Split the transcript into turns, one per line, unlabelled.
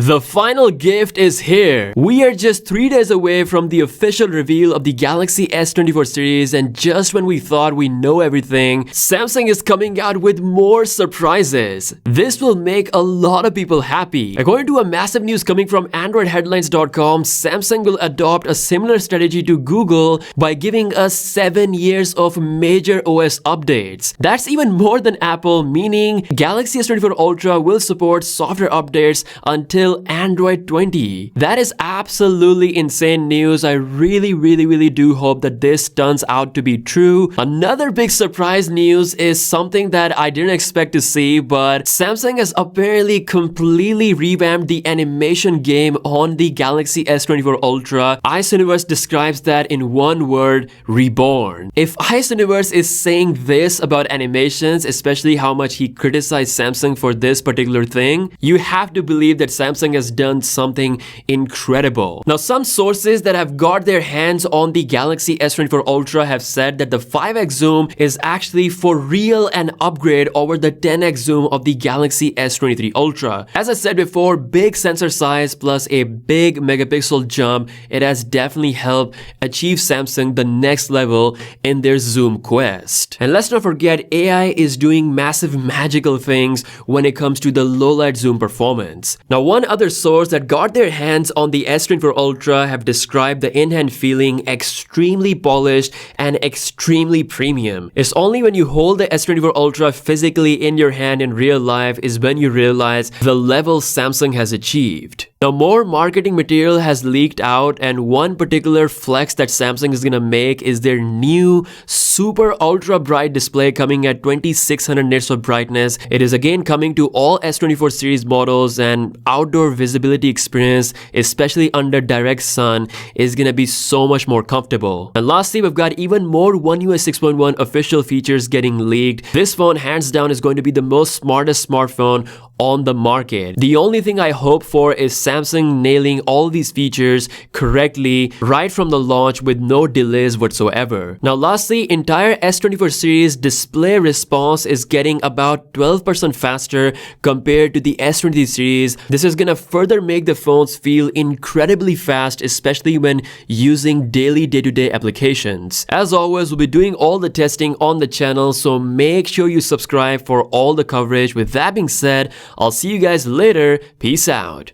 The final gift is here. We are just 3 days away from the official reveal of the Galaxy S24 series, and just when we thought we know everything, Samsung is coming out with more surprises. This will make a lot of people happy. According to a massive news coming from AndroidHeadlines.com, Samsung will adopt a similar strategy to Google by giving us 7 years of major OS updates. That's even more than Apple, meaning Galaxy S24 Ultra will support software updates until Android 20. That is absolutely insane news. I really do hope that this turns out to be true. Another big surprise news is something that I didn't expect to see, but Samsung has apparently completely revamped the animation game on the Galaxy S24 Ultra. Ice Universe describes that in one word: reborn. If Ice Universe is saying this about animations, especially how much he criticized Samsung for this particular thing, you have to believe that Samsung has done something incredible. Now, some sources that have got their hands on the Galaxy S24 Ultra have said that the 5x zoom is actually for real an upgrade over the 10x zoom of the Galaxy S23 Ultra. As I said before, big sensor size plus a big megapixel jump, it has definitely helped achieve Samsung the next level in their zoom quest. And let's not forget, AI is doing massive magical things when it comes to the low light zoom performance. Now, one other source that got their hands on the S24 Ultra have described the in-hand feeling extremely polished and extremely premium. It's only when you hold the S24 Ultra physically in your hand in real life is when you realize the level Samsung has achieved. Now, more marketing material has leaked out, and one particular flex that Samsung is gonna make is their new super ultra bright display coming at 2600 nits of brightness. It is again coming to all S24 series models, and outdoor visibility experience, especially under direct sun, is gonna be so much more comfortable. And lastly, we've got even more One UI 6.1 official features getting leaked. This phone hands down is going to be the most smartest smartphone on the market. The only thing I hope for is Samsung nailing all these features correctly right from the launch with no delays whatsoever. Now, lastly, entire S24 series display response is getting about 12% faster compared to the S23 series. This is gonna further make the phones feel incredibly fast, especially when using daily day-to-day applications. As always, we'll be doing all the testing on the channel, so make sure you subscribe for all the coverage. With that being said, I'll see you guys later. Peace out.